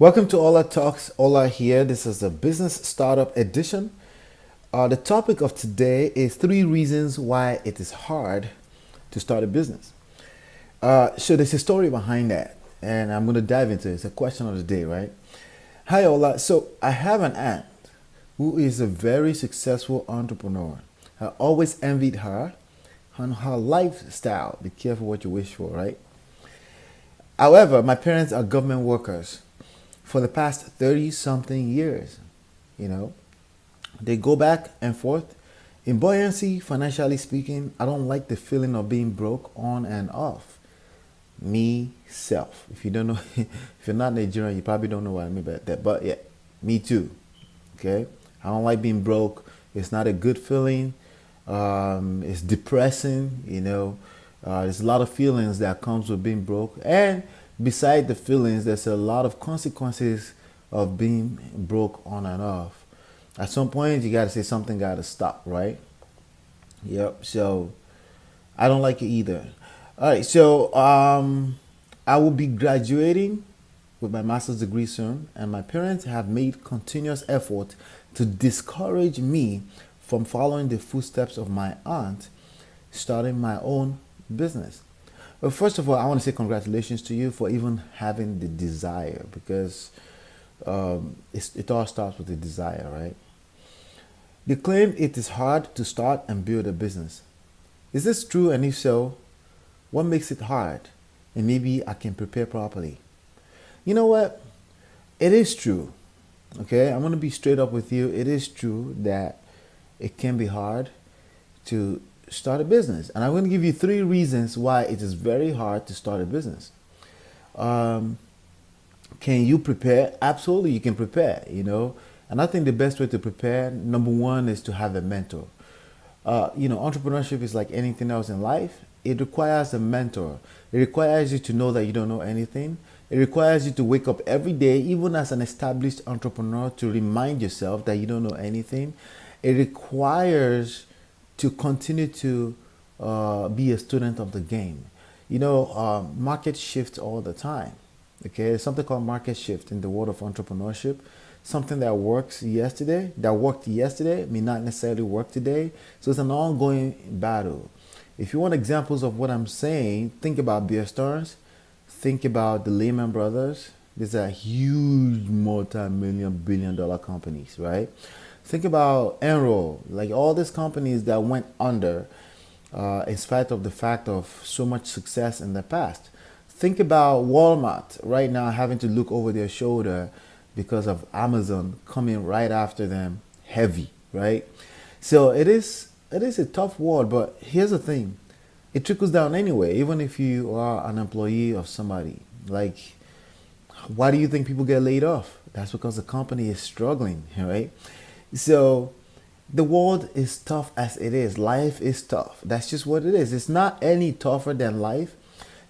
Welcome to Ola Talks. Ola here. This is the Business Startup Edition. The topic of today is 3 reasons why it is hard to start a business. So there's a story behind that, and I'm going to dive into it. It's a question of the day, right? Hi, Ola. So I have an aunt who is a very successful entrepreneur. I always envied her on her lifestyle. Be careful what you wish for, right? However, my parents are government workers for the past 30 something years. You know, they go back and forth. In buoyancy, financially speaking, I don't like the feeling of being broke on and off. Me, self. If you don't know, if you're not Nigerian, you probably don't know what I mean by that. But yeah, me too. Okay? I don't like being broke. It's not a good feeling. It's depressing, there's a lot of feelings that comes with being broke, and beside the feelings there's a lot of consequences of being broke on and off. At some point you got to say something got to stop, right? Yep. So I don't like it either. All right, so I will be graduating with my master's degree soon, and my parents have made continuous effort to discourage me from following the footsteps of my aunt, starting my own business. Well, first of all, I want to say congratulations to you for even having the desire, because it all starts with the desire, right? They claim it is hard to start and build a business. Is this true? And if so, what makes it hard? And maybe I can prepare properly. You know what? It is true. Okay, I'm going to be straight up with you. It is true that it can be hard to start a business. And I'm going to give you 3 reasons why it is very hard to start a business. Can you prepare? Absolutely, you can prepare. And I think the best way to prepare, number one, is to have a mentor. Entrepreneurship is like anything else in life. It requires a mentor. It requires you to know that you don't know anything. It requires you to wake up every day, even as an established entrepreneur, to remind yourself that you don't know anything. It requires to continue to be a student of the game. Market shifts all the time. Okay, there's something called market shift in the world of entrepreneurship. Something that worked yesterday may not necessarily work today. So it's an ongoing battle. If you want examples of what I'm saying, think about Bear Stearns, think about the Lehman Brothers. These are huge multi-million, billion-dollar companies, right? Think about Enroll, like all these companies that went under in spite of the fact of so much success in the past. Think about Walmart right now having to look over their shoulder because of Amazon coming right after them heavy, right? So it is a tough world, but here's the thing. It trickles down anyway, even if you are an employee of somebody. Like, why do you think people get laid off? That's because the company is struggling, right? So the world is tough as it is. Life is tough. That's just what it is. It's not any tougher than life.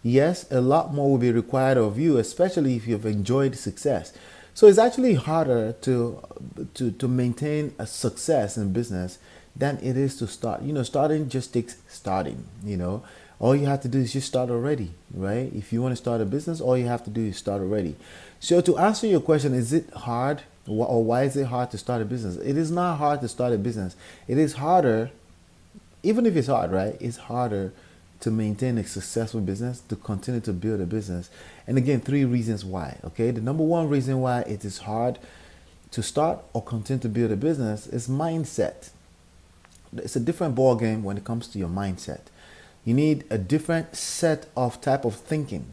Yes, a lot more will be required of you, especially if you've enjoyed success. So it's actually harder to maintain a success in business than it is to start. Starting just takes starting. All you have to do is just start already, right? If you want to start a business, all you have to do is start already. So to answer your question, is it hard, or why is it hard to start a business? It is not hard to start a business. It is harder, even if it's hard, right? It's harder to maintain a successful business, to continue to build a business. And again, 3 reasons why. Okay, the number one reason why it is hard to start or continue to build a business is mindset. It's a different ball game when it comes to your mindset. You need a different set of type of thinking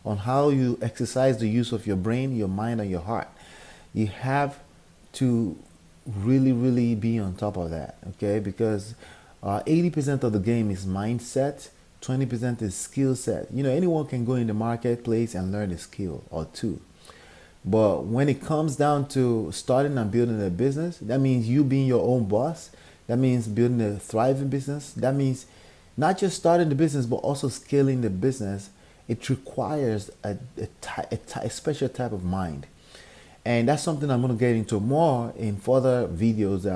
on how you exercise the use of your brain, your mind, and your heart. You have to really, really be on top of that, okay? Because 80% of the game is mindset, 20% is skill set. Anyone can go in the marketplace and learn a skill or two. But when it comes down to starting and building a business, that means you being your own boss. That means building a thriving business. That means not just starting the business, but also scaling the business. It requires a special type of mind. And that's something I'm going to get into more in further videos that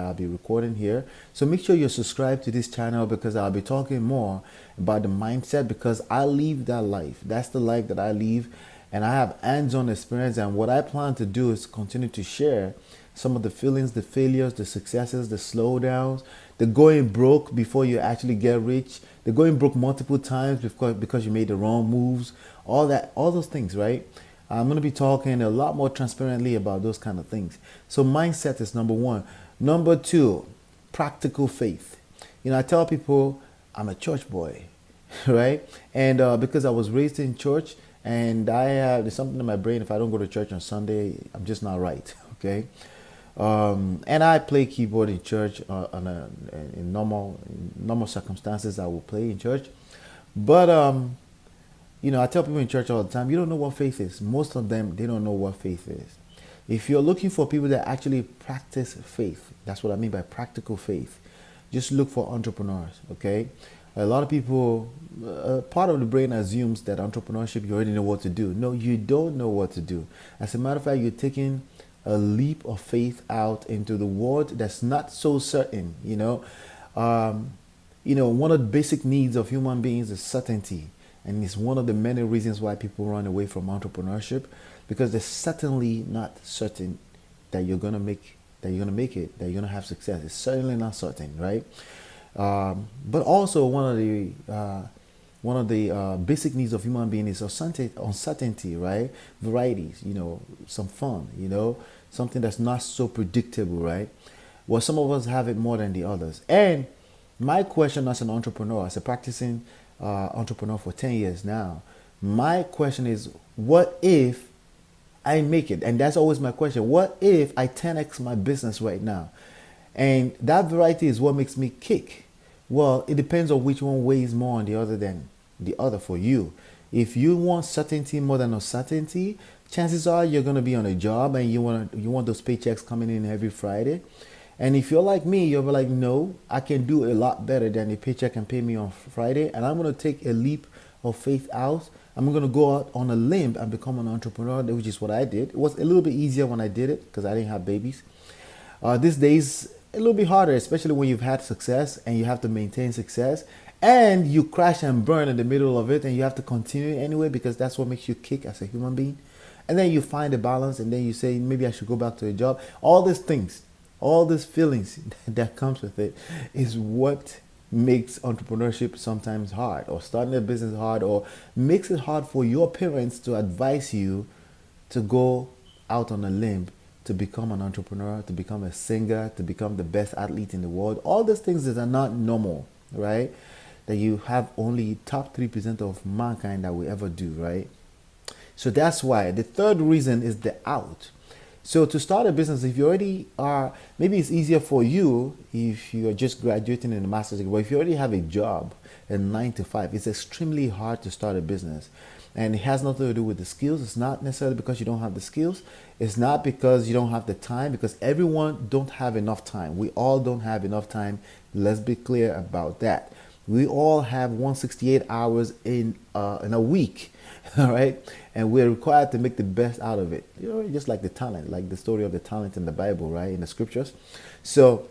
I'll be recording here. So make sure you're subscribed to this channel, because I'll be talking more about the mindset, because I live that life. That's the life that I live. and I have hands-on experience. And what I plan to do is continue to share some of the feelings, the failures, the successes, the slowdowns, the going broke before you actually get rich, the going broke multiple times because you made the wrong moves, all that, all those things, right? I'm going to be talking a lot more transparently about those kind of things. So mindset is number one. Number two, practical faith. I tell people I'm a church boy, right? And because I was raised in church, and there's something in my brain. If I don't go to church on Sunday, I'm just not right. Okay. And I play keyboard in church in normal circumstances. I will play in church, but I tell people in church all the time, you don't know what faith is. Most of them, they don't know what faith is. If you're looking for people that actually practice faith, that's what I mean by practical faith. Just look for entrepreneurs. Okay. A lot of people, part of the brain assumes that entrepreneurship, you already know what to do. No, you don't know what to do. As a matter of fact, you're taking a leap of faith out into the world that's not so certain. One of the basic needs of human beings is certainty. And it's one of the many reasons why people run away from entrepreneurship, because they're certainly not certain that you're going to make it, that you're going to have success. It's certainly not certain, right? But also one of the basic needs of human being is uncertainty, right? Varieties, some fun, something that's not so predictable, right? Well, some of us have it more than the others. And my question as an entrepreneur, as a practicing entrepreneur for 10 years now, my question is, what if I make it? And that's always my question. What if I 10x my business right now? And that variety is what makes me kick. Well, it depends on which one weighs more on the other than the other for you. If you want certainty more than uncertainty, chances are you're going to be on a job and you want those paychecks coming in every Friday. And if you're like me, you're like, no, I can do a lot better than a paycheck can pay me on Friday. And I'm going to take a leap of faith out. I'm going to go out on a limb and become an entrepreneur, which is what I did. It was a little bit easier when I did it because I didn't have babies. These days, a little bit harder, especially when you've had success and you have to maintain success and you crash and burn in the middle of it and you have to continue anyway because that's what makes you kick as a human being. And then you find a balance and then you say, maybe I should go back to a job. All these things, all these feelings that comes with it is what makes entrepreneurship sometimes hard, or starting a business hard, or makes it hard for your parents to advise you to go out on a limb to become an entrepreneur, to become a singer, to become the best athlete in the world. All those things that are not normal, right? That you have only top 3% of mankind that will ever do, right? So that's why. The third reason is the out. So to start a business, if you already are, maybe it's easier for you if you're just graduating in a master's degree, but if you already have a job, a 9 to 5, it's extremely hard to start a business. And it has nothing to do with the skills. It's not necessarily because you don't have the skills. It's not because you don't have the time, because everyone don't have enough time. We all don't have enough time. Let's be clear about that. We all have 168 hours in a week, all right? And we're required to make the best out of it. Just like the talent, like the story of the talent in the Bible, right? In the scriptures. So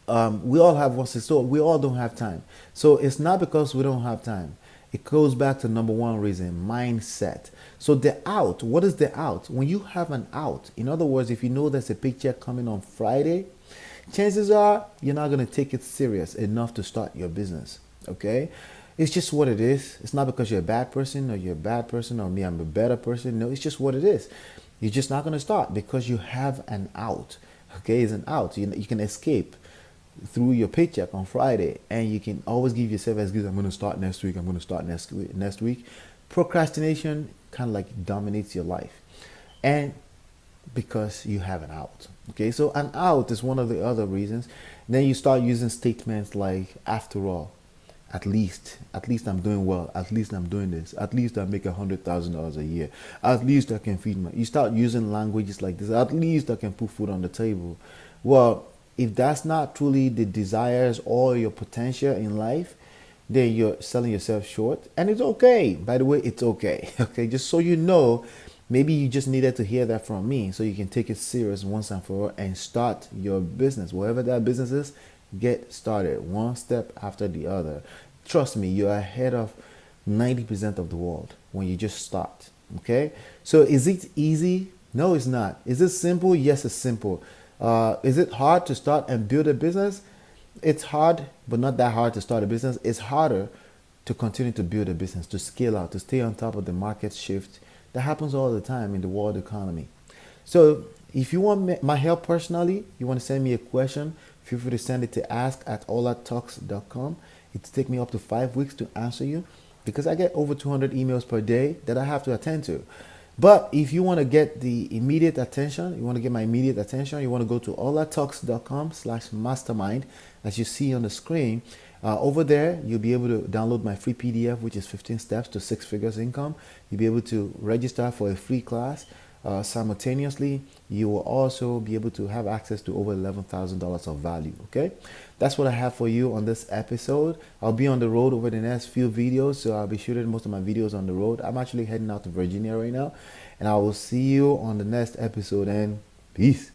we all have 168, so we all don't have time. So it's not because we don't have time. It goes back to number one reason, mindset. So the out, what is the out? When you have an out, in other words, if you know there's a paycheck coming on Friday, chances are you're not going to take it serious enough to start your business. Okay? It's just what it is. It's not because you're a bad person or you're a bad person or me, I'm a better person. No, it's just what it is. You're just not going to start because you have an out. Okay? It's an out. You can escape through your paycheck on Friday, and you can always give yourself as good. I'm going to start next week. I'm going to start next week. Procrastination kind of like dominates your life, and because you have an out. Okay, so an out is one of the other reasons. Then you start using statements like, after all, at least I'm doing well. At least I'm doing this. At least I make $100,000 a year. At least I can feed you start using languages like this. At least I can put food on the table. Well, if that's not truly the desires or your potential in life, then you're selling yourself short. And it's okay. By the way, it's okay. Okay, just so you know, maybe you just needed to hear that from me so you can take it serious once and for all and start your business. Whatever that business is, get started one step after the other. Trust me, you're ahead of 90% of the world when you just start. Okay, so is it easy? No, it's not. Is it simple? Yes, it's simple. Is it hard to start and build a business? It's hard, but not that hard to start a business. It's harder to continue to build a business, to scale out, to stay on top of the market shift that happens all the time in the world economy. So if you want my help personally, you want to send me a question, feel free to send it to ask@olatalks.com. It take me up to 5 weeks to answer you because I get over 200 emails per day that I have to attend to. But if you want to get the immediate attention, you want to get my immediate attention, you want to go to olatalks.com/mastermind, as you see on the screen. Over there, you'll be able to download my free PDF, which is 15 steps to 6 figures income. You'll be able to register for a free class. Simultaneously, you will also be able to have access to over $11,000 of value. Okay, that's what I have for you on this episode. I'll be on the road over the next few videos, so I'll be shooting most of my videos on the road. I'm actually heading out to Virginia right now, and I will see you on the next episode, and peace.